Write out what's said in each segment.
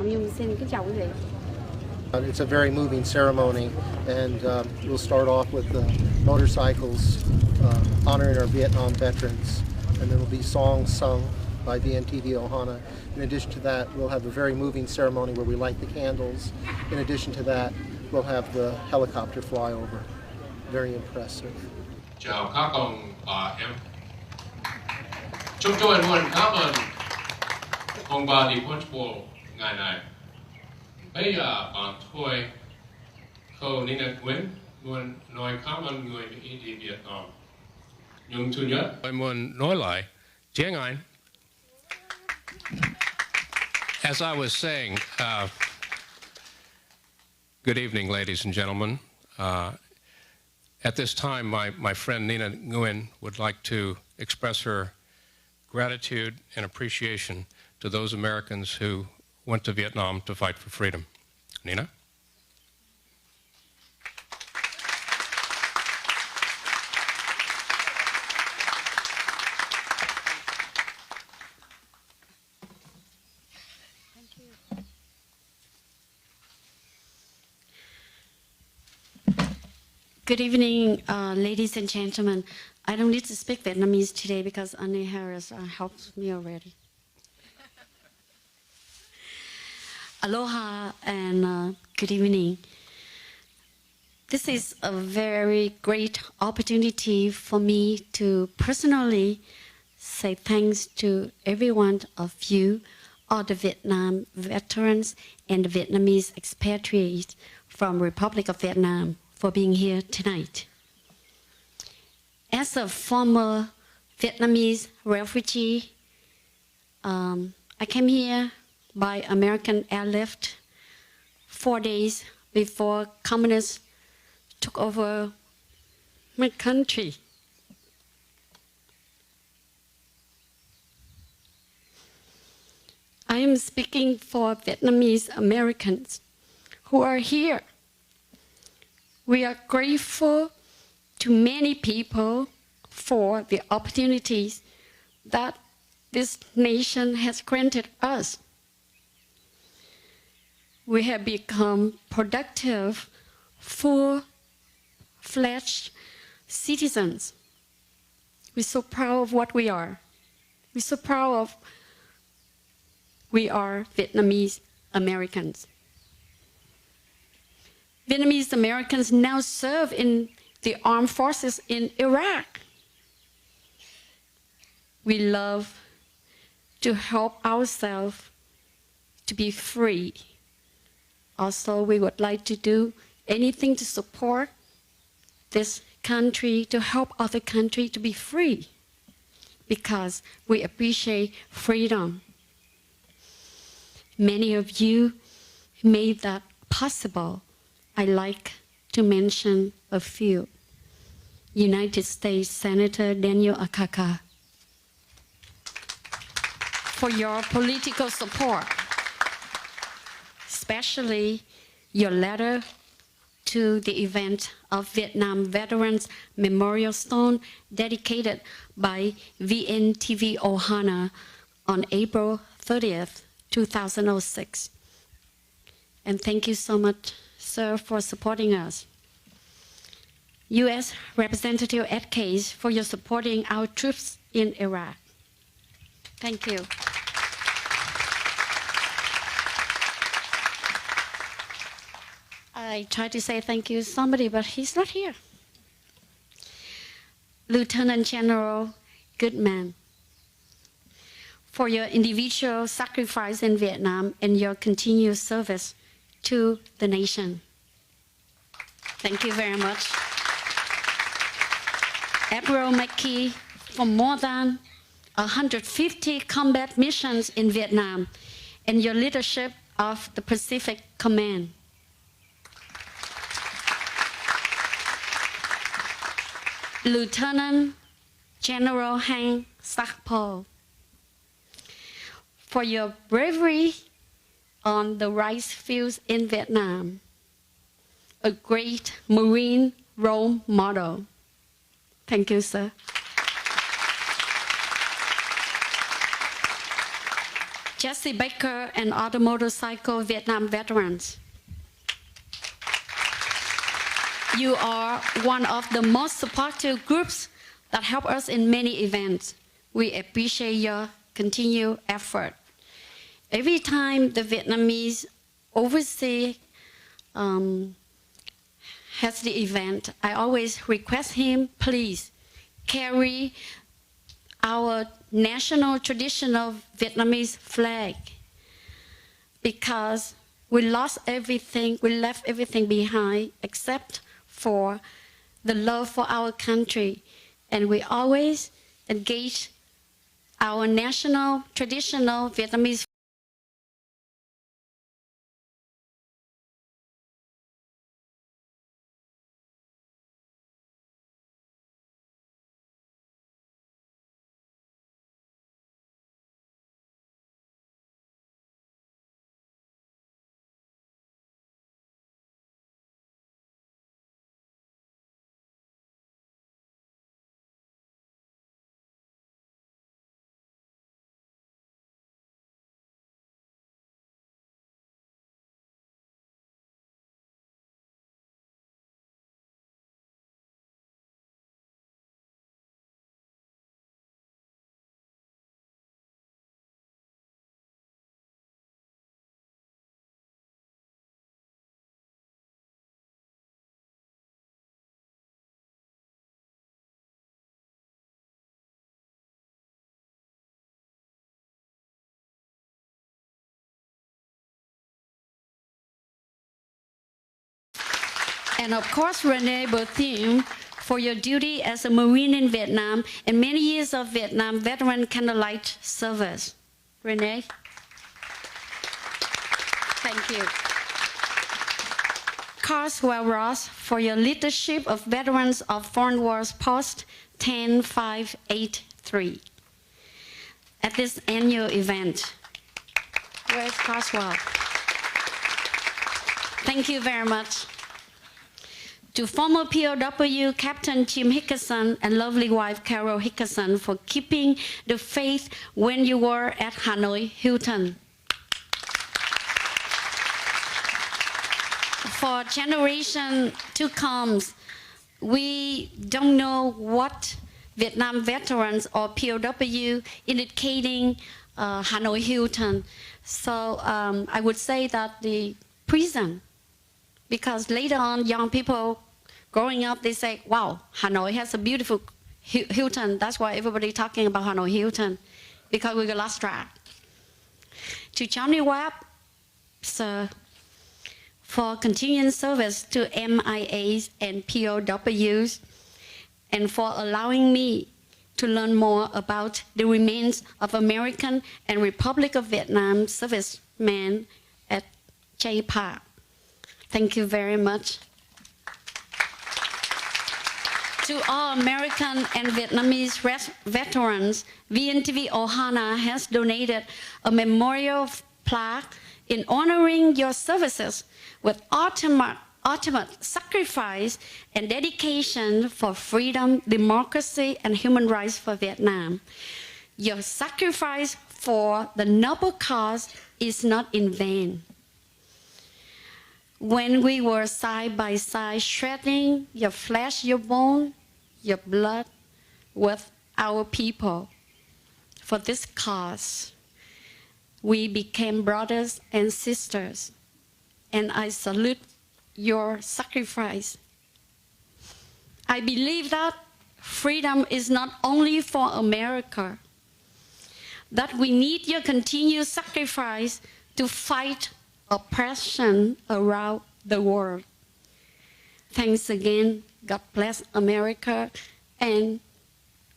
Nhung xin kính chào quý vị. It's a very moving ceremony, and we'll start off with the motorcycles honoring our Vietnam veterans, and there will be songs sung by VNTV-Ohana. In addition to that, we'll have a very moving ceremony where we light the candles. In addition to that, we'll have the helicopter fly over. Very impressive. Chào các ông bà em. Chúng tôi muốn cảm ơn ông bà đi quân bộ ngày này. Bây giờ bạn tôi khâu nên là nguyện muốn nói cảm ơn người Mỹ đi Việt Nam. Nhưng thứ nhất, tôi muốn nói lại tiếng Anh. As I was saying, good evening, ladies and gentlemen. At this time, my friend Nina Nguyen would like to express her gratitude and appreciation to those Americans who went to Vietnam to fight for freedom. Nina? Good evening, ladies and gentlemen. I don't need to speak Vietnamese today because Annie Harris helped me already. Aloha and good evening. This is a very great opportunity for me to personally say thanks to every one of you, all the Vietnam veterans and the Vietnamese expatriates from Republic of Vietnam, for being here tonight. As a former Vietnamese refugee, I came here by American airlift 4 days before communists took over my country. I am speaking for Vietnamese Americans who are here. We are grateful to many people for the opportunities that this nation has granted us. We have become productive, full-fledged citizens. We're so proud of what we are. We're so proud of we are Vietnamese Americans. Vietnamese Americans now serve in the armed forces in Iraq. We love to help ourselves to be free. Also, we would like to do anything to support this country, to help other countries to be free, because we appreciate freedom. Many of you made that possible. I like to mention a few. United States Senator Daniel Akaka, for your political support, especially your letter to the event of Vietnam Veterans Memorial Stone dedicated by VNTV-Ohana on April 30th, 2006. And thank you so much, sir, for supporting us. U.S. Representative Ed Case, for your supporting our troops in Iraq. Thank you. I tried to say thank you to somebody, but he's not here. Lieutenant General Goodman, for your individual sacrifice in Vietnam and your continued service to the nation. Thank you very much. Admiral McKee, for more than 150 combat missions in Vietnam and your leadership of the Pacific Command. Lieutenant General Hang Sakpo, for your bravery on the rice fields in Vietnam, a great Marine role model. Thank you, sir. Jesse Baker and other motorcycle Vietnam veterans. You are one of the most supportive groups that help us in many events. We appreciate your continued effort. Every time the Vietnamese overseas has the event, I always request him, please carry our national traditional Vietnamese flag, because we lost everything, we left everything behind except for the love for our country. And we always engage our national traditional Vietnamese. And of course, Renee Berthiem, for your duty as a Marine in Vietnam and many years of Vietnam veteran candlelight service. Renee, thank you. Carswell Ross, for your leadership of Veterans of Foreign Wars Post 10583 at this annual event. Where's Carswell? Thank you very much. To former POW Captain Jim Hickerson and lovely wife Carol Hickerson for keeping the faith when you were at Hanoi Hilton. For generation to come, we don't know what Vietnam veterans or POW indicating Hanoi Hilton. So I would say that the prison, because later on young people growing up, they say, wow, Hanoi has a beautiful Hilton. That's why everybody talking about Hanoi Hilton, because we got lost track. To Johnny Webb, sir, for continuing service to MIAs and POWs, and for allowing me to learn more about the remains of American and Republic of Vietnam servicemen at Jay Park. Thank you very much. To all American and Vietnamese veterans, VNTV-Ohana has donated a memorial plaque in honoring your services with ultimate sacrifice and dedication for freedom, democracy, and human rights for Vietnam. Your sacrifice for the noble cause is not in vain. When we were side by side, shredding your flesh, your bone, your blood with our people for this cause, we became brothers and sisters, and I salute your sacrifice. I believe that freedom is not only for America, that we need your continued sacrifice to fight oppression around the world. Thanks again. God bless America. And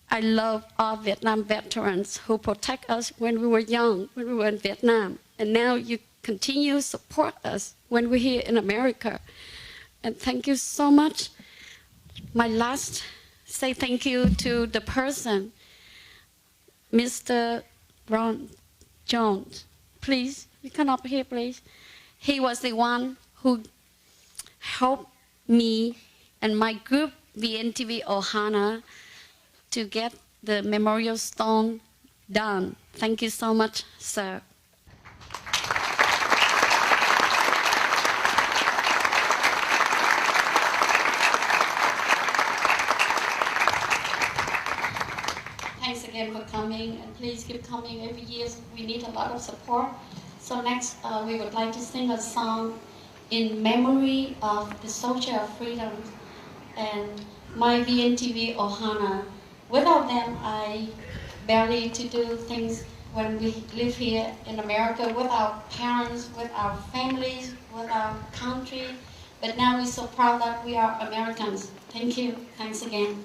I love all Vietnam veterans who protect us when we were young, when we were in Vietnam. And now you continue to support us when we're here in America. And thank you so much. My last say thank you to the person, Mr. Ron Jones. Please, you come up here, please. He was the one who helped me and my group, VNTV-Ohana, to get the memorial stone done. Thank you so much, sir. coming, and please keep coming every year. We need a lot of support. So next, we would like to sing a song in memory of the soldier of freedom and my VNTV-Ohana. Without them, I barely to do things when we live here in America with our parents, with our families, with our country. But now we're so proud that we are Americans. Thank you. Thanks again.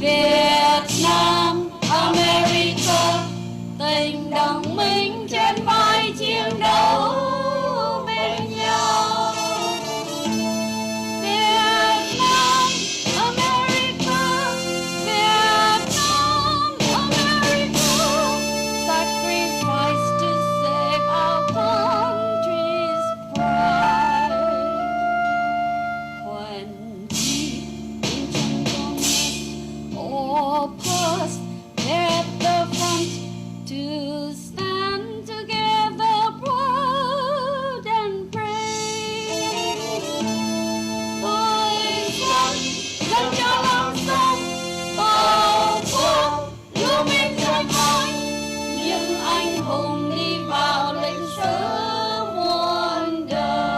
Vietnam, America, tình đồng minh trên vai chiến đấu bên nhau. Vietnam, America, Vietnam, America, sacrifice to save our country's pride. When or past, they're at the front to stand together, proud and brave. Tôi dân cho lòng sông, Tổ quốc lưu minh danh anh, những anh hùng đi vào lịch sử muôn đời.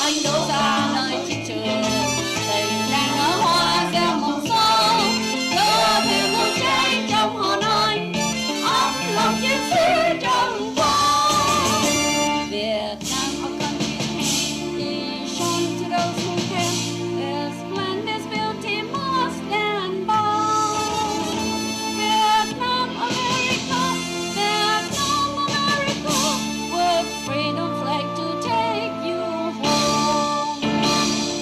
Anh đổ ra nơi chiến trường, tình đang nở hoa gieo mộng son, đưa thêm hương cháy trong hồn anh, ấm lòng chiến sĩ trong quân. Vietnam, our country's nation, to those who can, this land, this beauty must stand by. Vietnam, America, Vietnam, America, with freedom flag to take you home.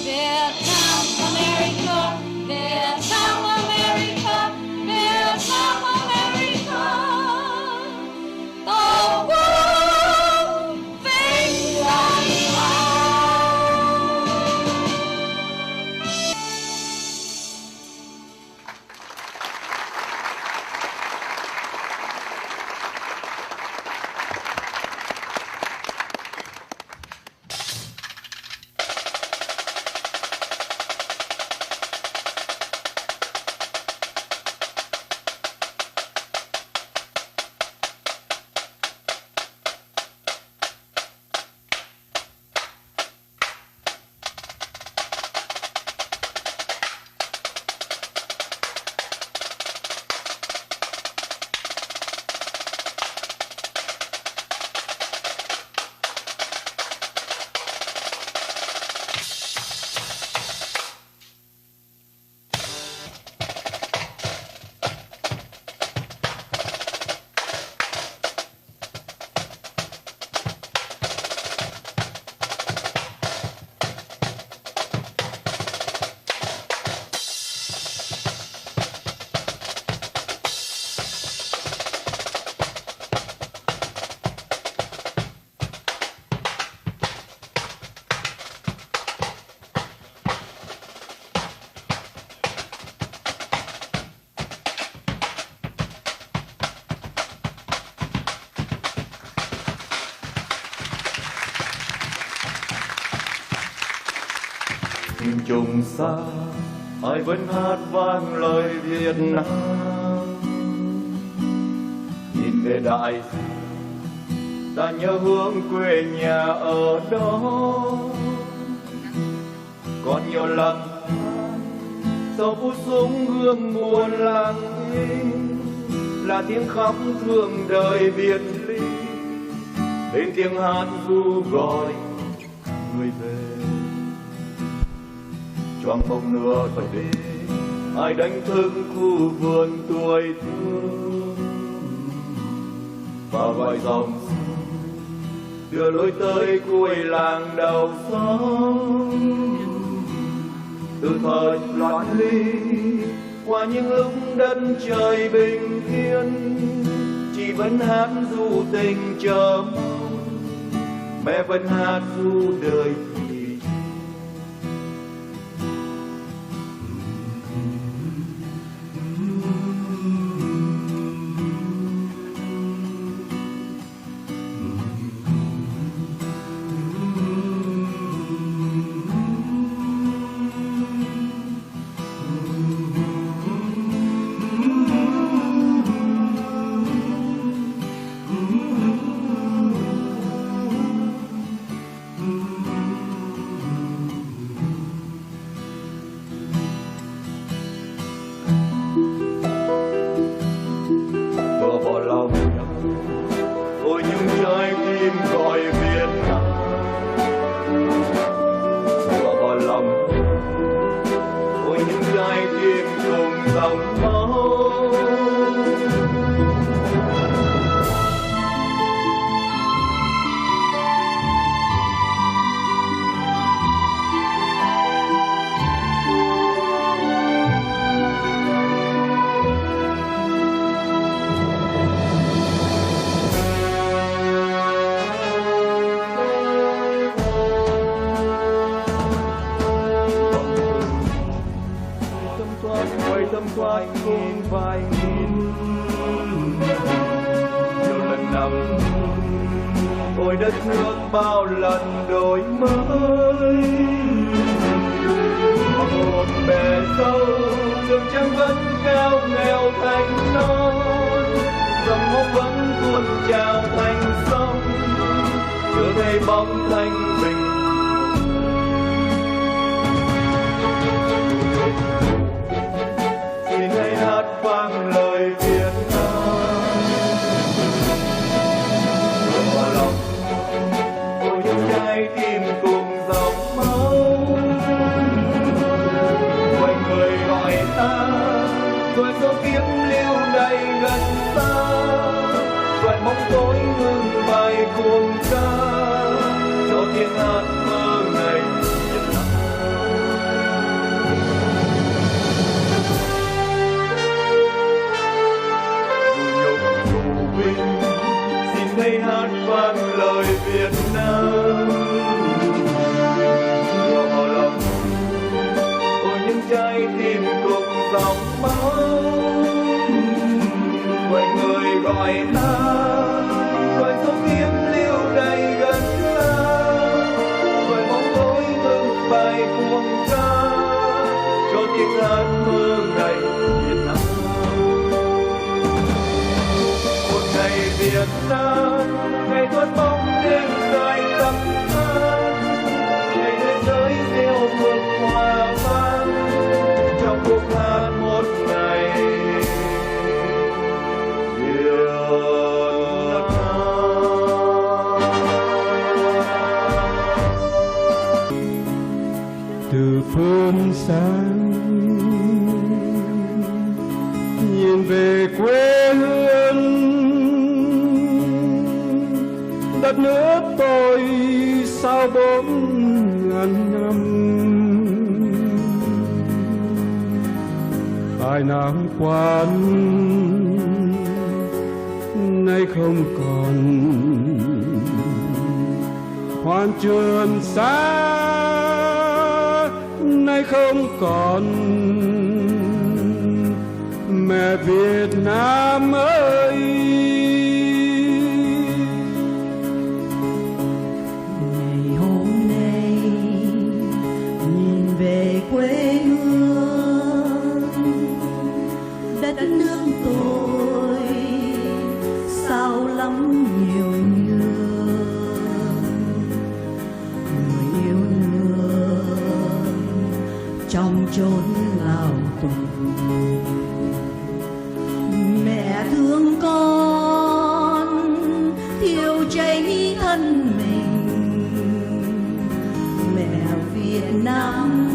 Vietnam, America, Vietnam, America, Vietnam, America, Tổ quốc vinh danh anh. nhìn trùng xa ai vẫn hát vang lời Việt Nam, nhìn về đại dương ta nhớ hướng quê nhà ở đó, còn nhiều lặng sau phút súng gương buồn lặng im là tiếng khóc thương đời biệt ly, đến tiếng hát ru gọi người về. Choàng mộng nửa phải đi ai đánh thức khu vườn tuổi thơ và gọi dòng sông đưa lối tới cuối làng đầu xóm. Từ thời loạn ly qua những lúc đất trời bình yên, chị vẫn hát dù tình chờ mong, mẹ vẫn hát dù đời thì bỏ lòng. Ôi những trái tim gọi Việt Nam, bỏ lòng. Ôi những trái tim cùng dòng máu. Thâm thoát cùng vài nghìn nhiều lần nằm, ôi đất nước bao lần đổi mới. Một bề sâu đường trăng vẫn cao nghèo thành non, dòng máu vẫn tuôn trào thành sông, chưa thấy bóng thanh bình. Hát vang lời Việt Nam, bỏ lòng. Ôi những trái tim cùng dòng máu, quanh người gọi ta, rồi số kiếp lưu đầy gần xa, rồi bóng tối ngừng bài cuồng ca, cho tiếng hát mơ ngày. Hãy hát vang lời Việt Nam, bỏ lòng. Ôi những trái tim cùng dòng máu, quanh người gọi ta, rồi số kiếp lưu đầy gần xa, rồi bóng tối ngừng bài cuồng ca, cho tiếng hát mơ ngày Việt Nam. Việt Nam, ngày thoát bóng đêm dài tầm thang, ngày thế giới reo mừng hòa vang, trong khúc hát một ngày Việt Nam. Từ phương xa nhìn về quê hương, đất nước tôi sau 4.000 năm, ai nắng quan nay không còn, hoan trường xa nay không còn. Mẹ Việt Nam ơi, quê hương đất nước tôi sao lắm nhiều nhường, người yêu nước trong chốn lao tù. Mẹ thương con thiêu cháy thân mình, mẹ Việt Nam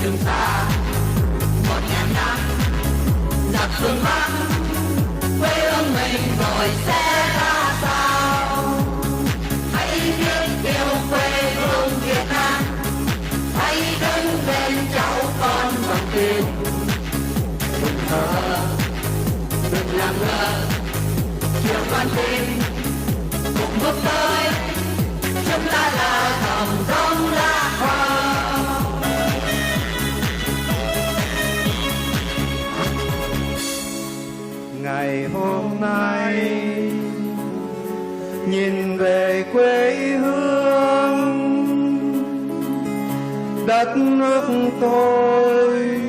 Trường Sa 1.000 năm chiều con tim cùng bước tới, chúng ta là dòng giống lá hoa. Ngày hôm nay nhìn về quê hương, đất nước tôi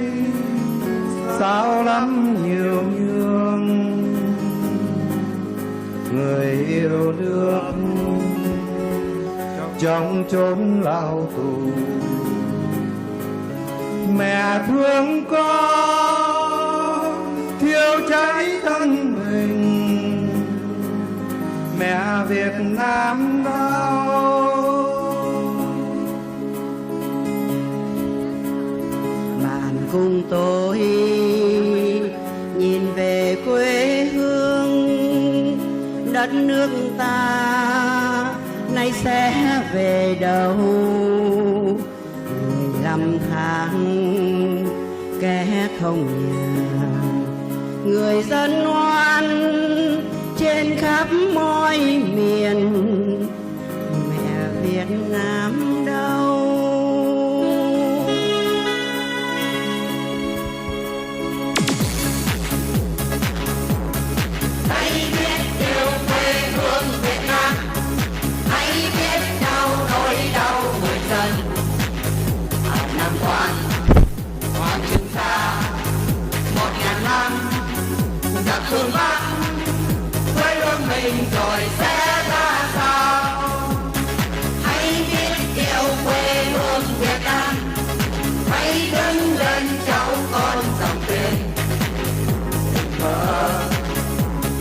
sao lắm nhiều nhường, người yêu nước trong chốn lao tù. Mẹ thương con thiêu cháy thân mình, mẹ Việt Nam đau. Bạn cùng tôi nhìn về quê hương, đất nước ta nay sẽ về đâu. 15 tháng kẻ không nhà, người dân oan trên khắp mọi miền, mẹ Việt Nam đâu. Hãy biết yêu quê hương Việt Nam, hãy biết nhau nỗi đau người dân. Nam quan hoàng Trường Sa 1000 năm giặc phương Bắc, quê hương mình rồi sẽ ra sao. Hãy biết yêu quê hương Việt Nam, hãy đứng lên cháu con dòng tiền. Đừng thở,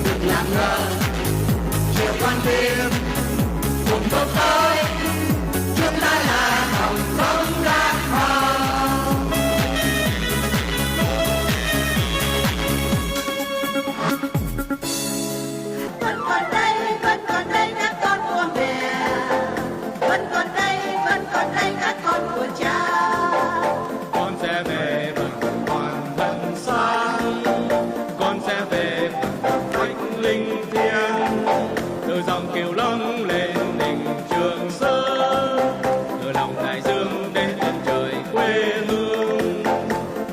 đừng làm ngơ, chiều con tim cùng bước tới, chúng ta là dòng giống lá hoa. Vẫn còn đây các con của mẹ, vẫn còn đây các con của cha. Con sẽ về bằng hoàn thân sáng, con sẽ về bằng cách linh thiêng, từ dòng Kiều Long lên đỉnh Trường Sơn, từ lòng đại dương đến chân trời quê hương.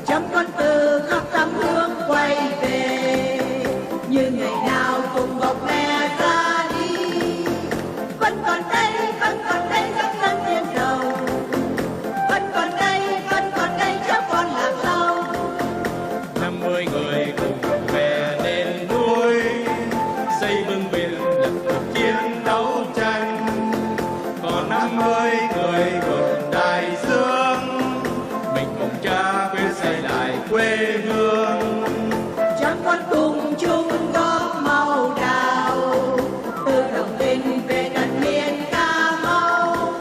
Trăm con từ khắp tám hướng quay về, như ngày nào cùng bọc mẹ ra đi. Vẫn còn đây các dân tiên đầu, vẫn còn đây cháu con lạc lâu. 50 người cùng về lên núi, xây bưng biển lập cuộc chiến đấu tranh. Còn 50 người vượt đại dương, mình cùng cha quyết xây lại quê hương. Trăm con cùng chung góp màu đào, từ đồng tình về đất miền Cà Mau.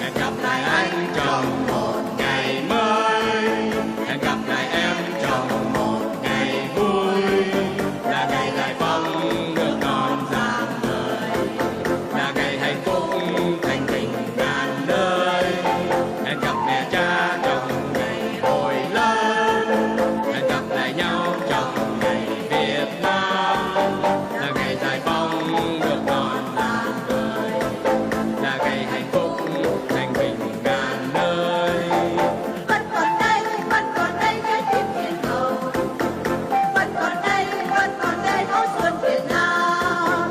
Hẹn gặp lại anh trong một ngày mới, hẹn gặp lại em trong một ngày vui, là ngày giải phóng nước non rạng ngời, là ngày hạnh phúc thanh bình ngàn nơi. Hẹn gặp mẹ cha trong ngày hồi lớn, hẹn gặp lại nhau trong ngày Việt Nam, là ngày giải phóng nước non rạng ngời, là ngày hạnh phúc thanh bình ngàn nơi. Vẫn còn đây cái tim thiên hậu, vẫn còn đây mẫu xuân Việt Nam.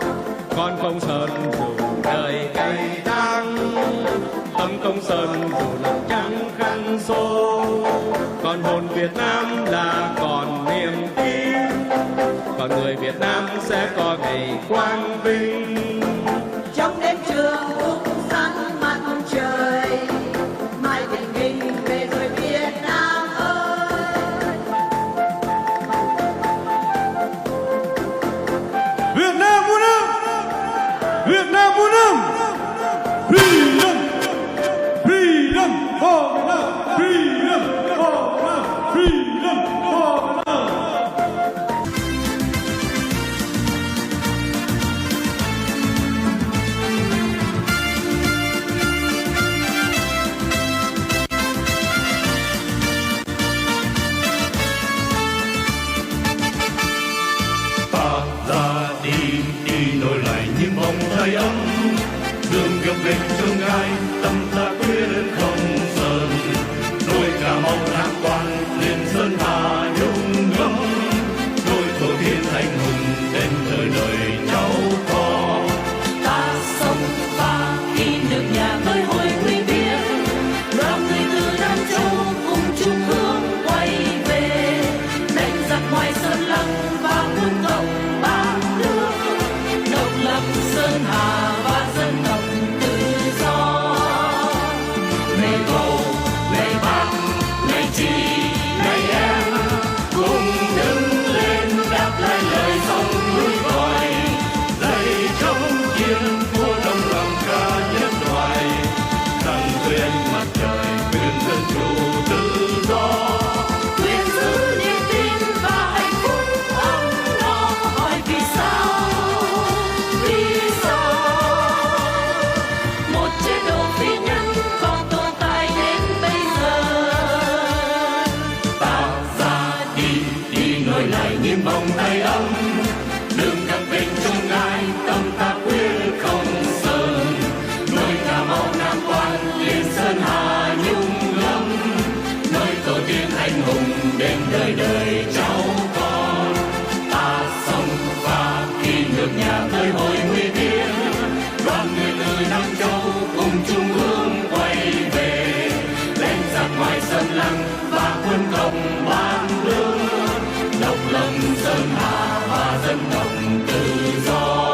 Con không sơn dù đời cay đắng, tâm không sơn dù lòng trắng khăn xô, còn hồn Việt Nam là còn niềm tin, còn người Việt Nam sẽ có ngày quang vinh. Trong đêm trường tung sáng mặt trời, mai bình minh về rồi Việt Nam ơi. Việt Nam muôn năm, Việt Nam muôn năm. Freedom, freedom for Việt Nam, freedom for Việt Nam, freedom for Việt Nam. Ta ra đi đường gặp bình trong gai tâm ta quyết không sơn, đôi cà mau nam quan lên sơn hà nhung ngấm, đôi tổ tiên anh hùng đến đời đời cháu con. Ta sống và khi nước nhà tới hồi quy biên, đoàn người từ Nam Châu cùng chung hướng quay về, đánh giặc ngoài sơn lăng và quân cộng ba nước, độc lập sơn hà và dân tộc tự do. Ngày bầu, ngày bác, ngày chị, ngày em cùng đứng lên đáp lại lời sông núi gọi, dậy trong chiến của đông lòng ca nhân loại, rằng với ánh mặt trời quyền dân chủ tự do, quyền giữ niềm tin và hạnh phúc ấm no. Hỏi vì sao một chế độ phi nhân còn tồn tại đến bây giờ? Ta ra đi nối lại những vòng tay ấm, đường gặp bình trong gai tâm ta quyết không sơn, nơi Cà Mau Nam Quan Liên Sơn Hà nhung ngấm, nơi tổ tiên anh hùng đến đời đời cháu con. Ta sống và khi nước nhà tới hồi nguy biên, đoàn người từ Nam Châu cùng chung hướng quay về, đánh giặc ngoài sơn lăng và quân cộng ban nước, độc lập sơn hà và dân tộc tự do.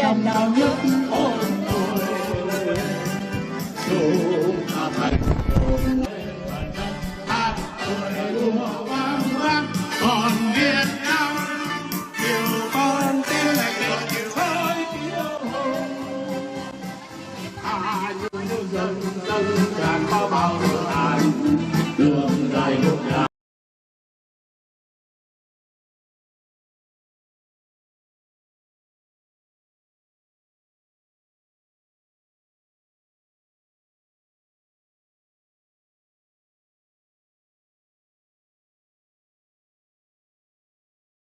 Trong đau nhức